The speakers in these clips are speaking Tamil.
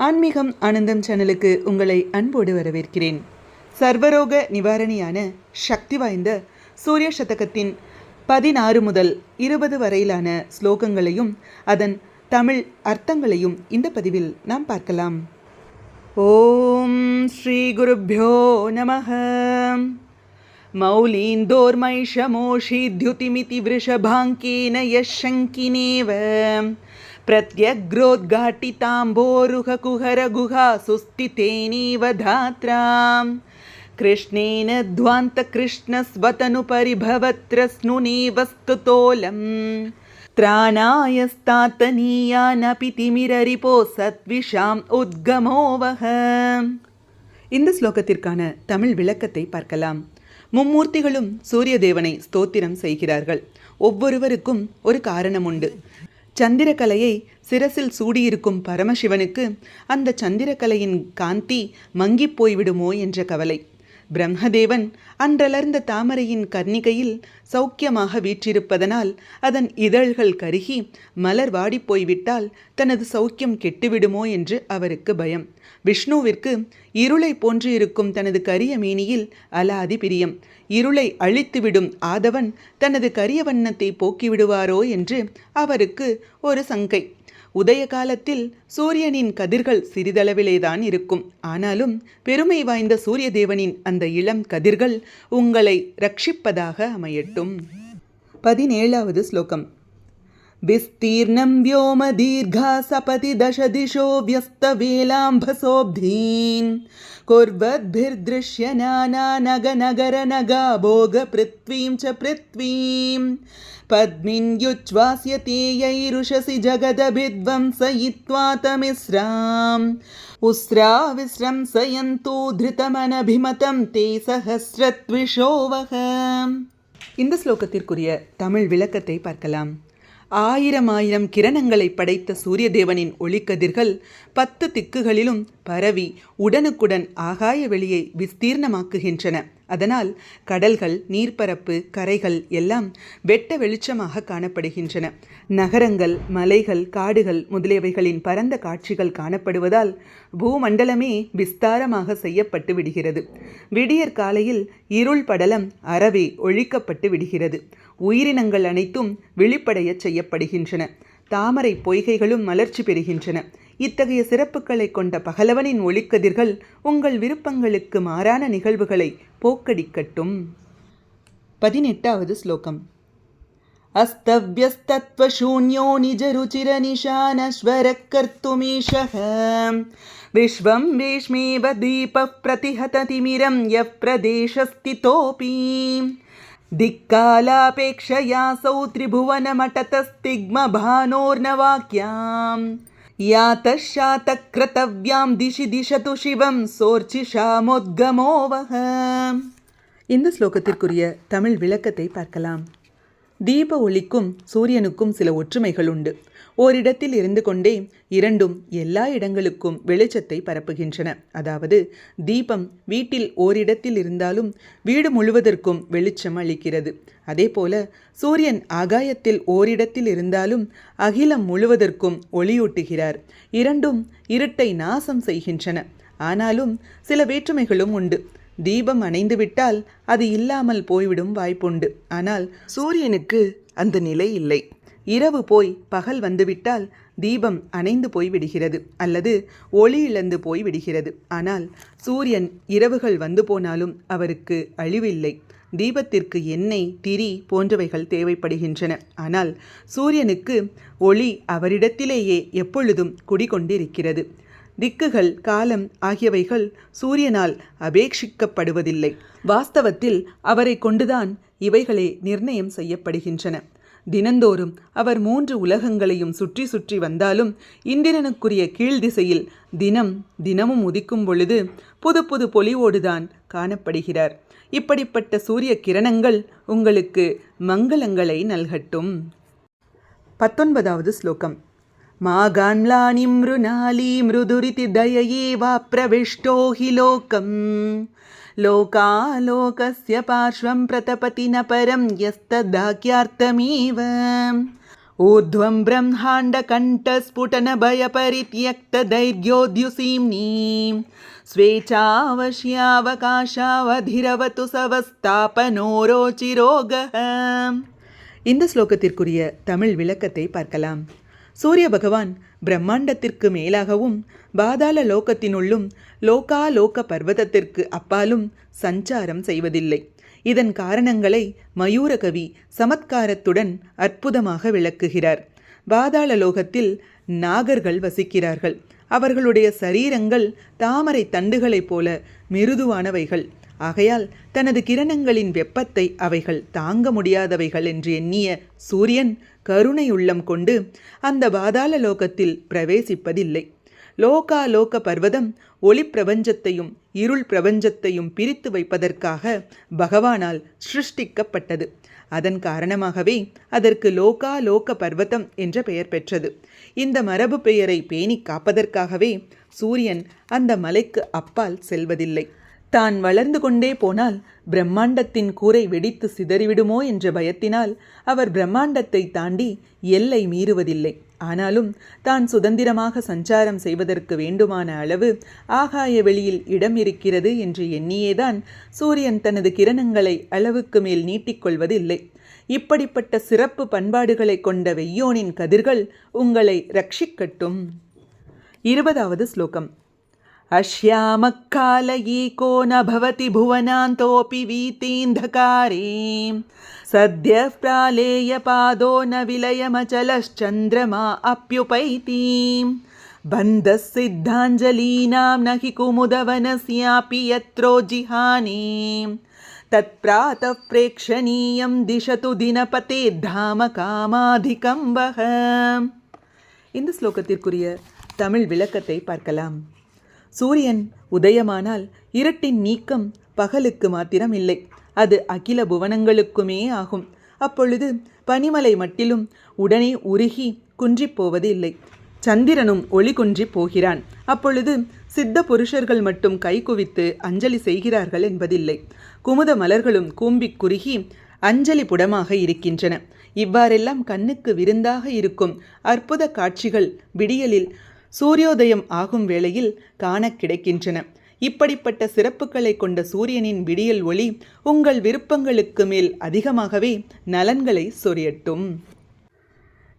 ஆன்மீகம் ஆனந்தம் சேனலுக்கு உங்களை அன்போடு வரவேற்கிறேன். சர்வரோக நிவாரணியான சக்தி வாய்ந்த சூரிய சதகத்தின் 16 முதல் 20 வரையிலான ஸ்லோகங்களையும் அதன் தமிழ் அர்த்தங்களையும் இந்த பதிவில் நாம் பார்க்கலாம். ஓம் ஸ்ரீ குருப்யோ நமஹ. மௌலீந்தோர்மைஷமோஷித்யுதிமிதி விருஷபாங்கேன யஷங்கினேவ प्रत्यग्रोद्घाटिताम्बोरुहकुहरगुहा सुस्थितेनीव धात्राम् कृष्णेन ध्वान्तकृष्णस्वतनुपरिभवत्रस्नुनीव स्तुतोलम् त्राणायस्तातनीयानपि तिमिररिपो सत्विषाम् उद्गमोवह. இந்த ஸ்லோகத்திற்கான தமிழ் விளக்கத்தை பார்க்கலாம். மும்மூர்த்திகளும் சூரிய தேவனை ஸ்தோத்திரம் செய்கிறார்கள். ஒவ்வொருவருக்கும் ஒரு காரணம் உண்டு. சந்திரக்கலையை சிரசில் சூடியிருக்கும் பரமசிவனுக்கு அந்த சந்திரக்கலையின் காந்தி மங்கிப் போய்விடுமோ என்ற கவலை. பிரம்மதேவன் அன்றலர்ந்த தாமரையின் கர்ணிகையில் சௌக்கியமாக வீற்றிருப்பதனால் அதன் இதழ்கள் கருகி மலர் வாடிப்போய்விட்டால் தனது சௌக்கியம் கெட்டுவிடுமோ என்று அவருக்கு பயம். விஷ்ணுவிற்கு இருளை போன்று இருக்கும் தனது கரிய மேனியில் அலாதி பிரியம். இருளை அழித்துவிடும் ஆதவன் தனது கரிய வண்ணத்தை போக்கிவிடுவாரோ என்று அவருக்கு ஒரு சங்கை. உதய காலத்தில் சூரியனின் கதிர்கள் சிறிதளவிலேதான் இருக்கும். ஆனாலும் பெருமை வாய்ந்த சூரிய தேவனின் அந்த இளம் கதிர்கள் உங்களை ரட்சிப்பதாக அமையட்டும். 17வது ஸ்லோகம். விஸ்தீர்ணம் வ்யோம தீர்கா சபதி தச திசோ வியஸ்த வேலாம்பசோப்தீன் குர்வத்பிர்த்ருஷ்ய நானா நக நகர நகா போக பிருத்வீம் ச பிருத்வீம் பத்மின் யுச்வாஸ்யதே யைருஷசி ஜகதபித்வம்சயித்வா தமிஸ்ராம் உஸ்ரா விஸ்ரம்சயந்தோ த்ருதமனபிமதம் தே சஹஸ்ரத்விஷோவஹ. இந்த ஸ்லோகத்திற்குரிய தமிழ் விளக்கத்தை பார்க்கலாம். ஆயிரம் கிரணங்களை படைத்த சூரிய தேவனின் ஒளிக்கதிர்கள் 10 திக்குகளிலும் பரவி உடனுக்குடன் ஆகாய வெளியை விஸ்தீர்ணமாக்குகின்றன. அதனால் கடல்கள், நீர்ப்பரப்பு, கரைகள் எல்லாம் வெட்ட வெளிச்சமாக காணப்படுகின்றன. நகரங்கள், மலைகள், காடுகள் முதலியவைகளின் பரந்த காட்சிகள் காணப்படுவதால் பூமண்டலமே விஸ்தாரமாக செய்யப்பட்டு விடுகிறது. விடியற் காலையில் இருள் படலம் அறவே ஒழிக்கப்பட்டு விடுகிறது. உயிரினங்கள் அனைத்தும் விழிப்படைய செய்யப்படுகின்றன. தாமரை பொய்கைகளும் மலர்ச்சி பெறுகின்றன. இத்தகைய சிறப்புகளை கொண்ட பகலவனின் ஒளிக்கதிர்கள் உங்கள் விருப்பங்களுக்கு மாறான நிகழ்வுகளை போக்கடிக்கட்டும். 18வது ஸ்லோகம். அஸ்தவ்யஸ்தத்வசூன்யோ நிஜருச்சிர நிஷானஸ்வரக் கர்த்துமீஷஹ விஸ்வம் வேஷ்மேவ தீபः பிரதிஹததிமிரம் யப் பிரதேசஸ்திதோபி திக்காலாபேக்ஷயாசௌ திரிபுவனமடதஸ்திக்மபானோர்னவாக்யாம் யாதஷாதக்ரதவ்யாம் திஷி திஷது சிவம் சோர்ச்சிஷாமோத்கமோவஹ. இந்த ஸ்லோகத்திற்குரிய தமிழ் விளக்கத்தை பார்க்கலாம். தீப ஒளிக்கும் சூரியனுக்கும் சில ஒற்றுமைகள் உண்டு. ஓரிடத்தில் இருந்து கொண்டே இரண்டும் எல்லா இடங்களுக்கும் வெளிச்சத்தை பரப்புகின்றன. அதாவது தீபம் வீட்டில் ஓரிடத்தில் இருந்தாலும் வீடு முழுவதற்கும் வெளிச்சம் அளிக்கிறது. அதேபோல சூரியன் ஆகாயத்தில் ஓரிடத்தில் இருந்தாலும் அகிலம் முழுவதற்கும் ஒளியூட்டுகிறார். இரண்டும் இருட்டை நாசம் செய்கின்றன. ஆனாலும் சில வேற்றுமைகளும் உண்டு. தீபம் அணைந்துவிட்டால் அது இல்லாமல் போய்விடும் வாய்ப்புண்டு. ஆனால் சூரியனுக்கு அந்த நிலை இல்லை. இரவு போய் பகல் வந்துவிட்டால் தீபம் அணைந்து போய்விடுகிறது அல்லது ஒளி இழந்து போய்விடுகிறது. ஆனால் சூரியன் இரவுகள் வந்து போனாலும் அவருக்கு அழிவில்லை. தீபத்திற்கு எண்ணெய், திரி போன்றவைகள் தேவைப்படுகின்றன. ஆனால் சூரியனுக்கு ஒளி அவரிடத்திலேயே எப்பொழுதும் குடிகொண்டிருக்கிறது. திக்குகள், காலம் ஆகியவைகள் சூரியனால் அபேட்சிக்கப்படுவதில்லை. வாஸ்தவத்தில் அவரை கொண்டுதான் இவைகளே நிர்ணயம் செய்யப்படுகின்றன. தினந்தோறும் அவர் 3 உலகங்களையும் சுற்றி சுற்றி வந்தாலும் இந்திரனுக்குரிய கீழ் திசையில் தினமும் உதிக்கும் பொழுது புது புது பொலிவோடுதான் காணப்படுகிறார். இப்படிப்பட்ட சூரிய கிரணங்கள் உங்களுக்கு மங்களங்களை நல்கட்டும். 19வது ஸ்லோகம். மாகான்லானி மிருணாலி மிருதுரிதி தயயே வா பிரவிஷ்டோ ஹி லோகம் லோகாலோகஸ்ய பார்ஷ்வம் பிரதபதி ந பரம் யஸ்ததாக்யார்த்தமேவ ऊर्ध्वं ब्रह्माण्डकण्ठस्फुटनभयपरित्यक्तदैर्घ्योद्युसीम्नीं ஸ்வேச்சாவசியாவகாஷாவதிரவத்து சவஸ்தாபனோரோச்சிரோகः. இந்த ஸ்லோகத்திற்குரிய தமிழ் விளக்கத்தை பார்க்கலாம். சூரிய பகவான் பிரம்மாண்டத்திற்கு மேலாகவும் பாதாள லோகத்தினுள்ளும் லோகாலோக பர்வதத்திற்கு அப்பாலும் சஞ்சாரம் செய்வதில்லை. இதன் காரணங்களை மயூரகவி சமத்காரத்துடன் அற்புதமாக விளக்குகிறார். பாதாள லோகத்தில் நாகர்கள் வசிக்கிறார்கள். அவர்களுடைய சரீரங்கள் தாமரை தண்டுகளைப் போல மிருதுவானவைகள். ஆகையால் தனது கிரணங்களின் வெப்பத்தை அவைகள் தாங்க முடியாதவைகள் என்று எண்ணிய சூரியன் கருணை உள்ளம் கொண்டு அந்த பாதாள லோகத்தில் பிரவேசிப்பதில்லை. லோகாலோக பர்வதம் ஒளி பிரபஞ்சத்தையும் இருள் பிரபஞ்சத்தையும் பிரித்து வைப்பதற்காக பகவானால் சிருஷ்டிக்கப்பட்டது. அதன் காரணமாகவே அதற்கு லோகாலோக பர்வதம் என்ற பெயர் பெற்றது. இந்த மரபு பெயரை பேணி காப்பதற்காகவே சூரியன் அந்த மலைக்கு அப்பால் செல்வதில்லை. தான் வளர்ந்து கொண்டே போனால் பிரம்மாண்டத்தின் கூரை வெடித்து சிதறிவிடுமோ என்ற பயத்தினால் அவர் பிரம்மாண்டத்தை தாண்டி எல்லை மீறுவதில்லை. ஆனாலும் தான் சுதந்திரமாக சஞ்சாரம் செய்வதற்கு வேண்டுமான அளவு ஆகாய வெளியில் இடம் இருக்கிறது என்று எண்ணியேதான் சூரியன் தனது கிரணங்களை அளவுக்கு மேல் நீட்டிக்கொள்வதில்லை. இப்படிப்பட்ட சிறப்பு பண்பாடுகளை கொண்ட வெய்யோனின் கதிர்கள் உங்களை ரட்சிக்கட்டும். 20வது ஸ்லோகம். அஷ்யாமக்காலயீகோ ந பவதி புவனாந்தோபி வீதீந்தகாரே சத்யः प्रालेयपादो न विलयमचलश्चन्द्रमा अप्युपैति बन्धः सिद्धाञ्जलीनां न हि कुमुदवनस्यापि यत्रो जिहाने तत्प्रातः प्रेक्षणीयं दिशतु दिनपते धाम कामाधिकं वः. இந்த ஸ்லோகத்திற்குரிய தமிழ் விளக்கத்தை பார்க்கலாம். சூரியன் உதயமானால் இருட்டின் நீக்கம் பகலுக்கு மாத்திரம் இல்லை, அது அகில புவனங்களுக்குமே ஆகும். அப்பொழுது பனிமலை மட்டிலும் உடனே உருகி குன்றிப்போவது இல்லை. சந்திரனும் ஒளி குன்றி போகிறான். அப்பொழுது சித்த புருஷர்கள் மட்டும் கைகுவித்து அஞ்சலி செய்கிறார்கள் என்பதில்லை. குமுத மலர்களும் கூம்பிக் குறுகி அஞ்சலி புடமாக இருக்கின்றன. இவ்வாறெல்லாம் கண்ணுக்கு விருந்தாக இருக்கும் அற்புத காட்சிகள் விடியலில் சூரியோதயம் ஆகும் வேளையில் காண கிடைக்கின்றன. இப்படிப்பட்ட சிறப்புகளை கொண்ட சூரியனின் விடியல் ஒளி உங்கள் விருப்பங்களுக்கு மேல் அதிகமாகவே நலன்களை சொரியட்டும்.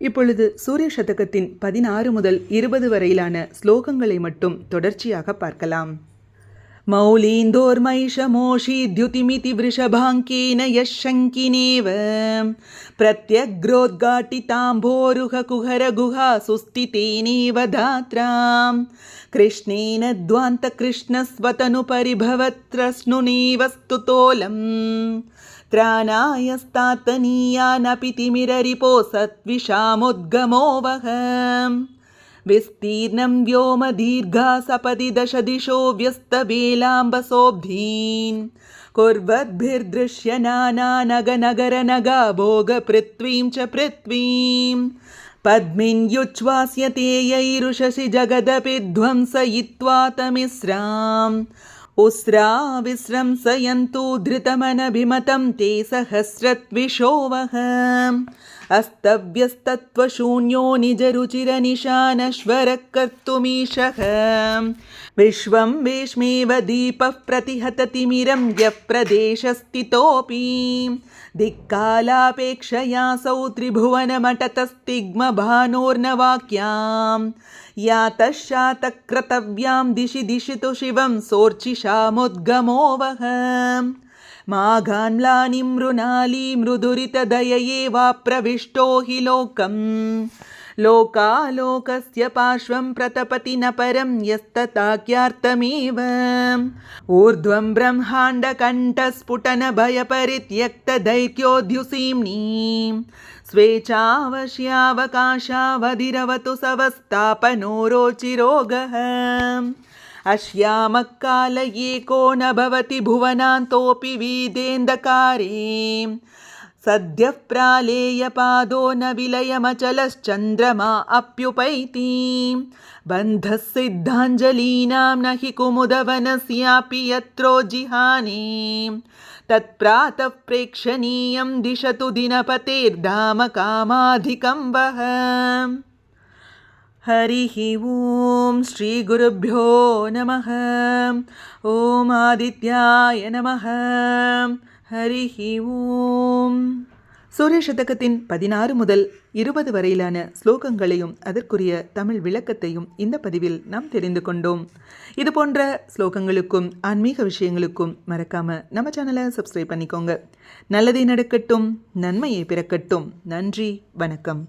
இப்பொழுது சூரிய சதகத்தின் 16 முதல் 20 வரையிலான ஸ்லோகங்களை மட்டும் தொடர்ச்சியாக பார்க்கலாம். மௌலீந்தோர்மைஷமோஷீத்யுதிமிதி விருஷபாங்கேன யஷங்கினேவ பிரத்யக்ரோத்காட்டிதாம்போருஹ குஹர குஹா சுஸ்திதேனேவ தாத்ராம் கிருஷ்ணேன த்வாந்த கிருஷ்ணஸ்வதனு பரிபவத்ரஸ்னுனேவ ஸ்துதோலம் த்ராணாயஸ்தாத்தனீயானபி திமிரரிபோ சத்விஷாமுத்கமோ வஹ விஸ்தீர்ணம் व्योम दीर्घा सपदि दश दिशो व्यस्तवेलाम्बसोऽब्धीन् कुर्वद्भिर्दृश्य नानानगनगरनगा भोगपृथ्वीं च पृथ्वीं पद्मिन् युच्छ्वास्यते यैरुषसि जगदपि ध्वंसयित्वा तमिस्राम् उस्रा विस्रंसयन्तु धृतमनभिमतं ते सहस्रत्विषो वः अस्तव्यस्तत्वशून्यो निजरुचिरनिशानश्वरः कर्तुमीशः विश्वं वेश्मेव दीपः प्रतिहततिमिरं यः प्रदेशस्थितोऽपि दिक्कालापेक्षयासौ त्रिभुवनमटतस्तिग्मभानोर्नवाक्यां यातः शातक्रतव्यां दिशि दिशितु शिवं सोर्चिषामुद्गमो वः माघान्लानि मृणाली मृदुरितदयये वा प्रविष्टो हि लोकम् लोकालोकस्य पार्श्वं प्रतपति न परं यस्तताख्यार्थमेव ऊर्ध्वं ब्रह्माण्डकण्ठस्फुटनभयपरित्यक्तदैत्योद्युसीम्नीं स्वेच्छावश्यावकाशावधिरवतु सवस्तापनोरोचिरोगः अश्यामकालयेको न भवति भुवनान्तोऽपि वीदेन्दकारे सद्यः प्रालेयपादो न विलयमचलश्चन्द्रमा अप्युपैति बन्धः सिद्धाञ्जलीनां न हि कुमुदवनस्यापि यत्रो जिहाने तत्प्रातः प्रेक्षणीयं दिशतु दिनपतेर्धाम कामाधिकं वः। हरिः ॐ श्रीगुरुभ्यो नमः। ॐ आदित्याय नमः. ஹரிஹ ஓம். சூரிய சதகத்தின் 16 முதல் 20 வரையிலான ஸ்லோகங்களையும் அதற்குரிய தமிழ் விளக்கத்தையும் இந்த பதிவில் நாம் தெரிந்து கொண்டோம். இது போன்ற ஸ்லோகங்களுக்கும் ஆன்மீக விஷயங்களுக்கும் மறக்காம நம்ம சேனலை சப்ஸ்கிரைப் பண்ணிக்கோங்க. நல்லதே நடக்கட்டும், நன்மையை பிறக்கட்டும். நன்றி, வணக்கம்.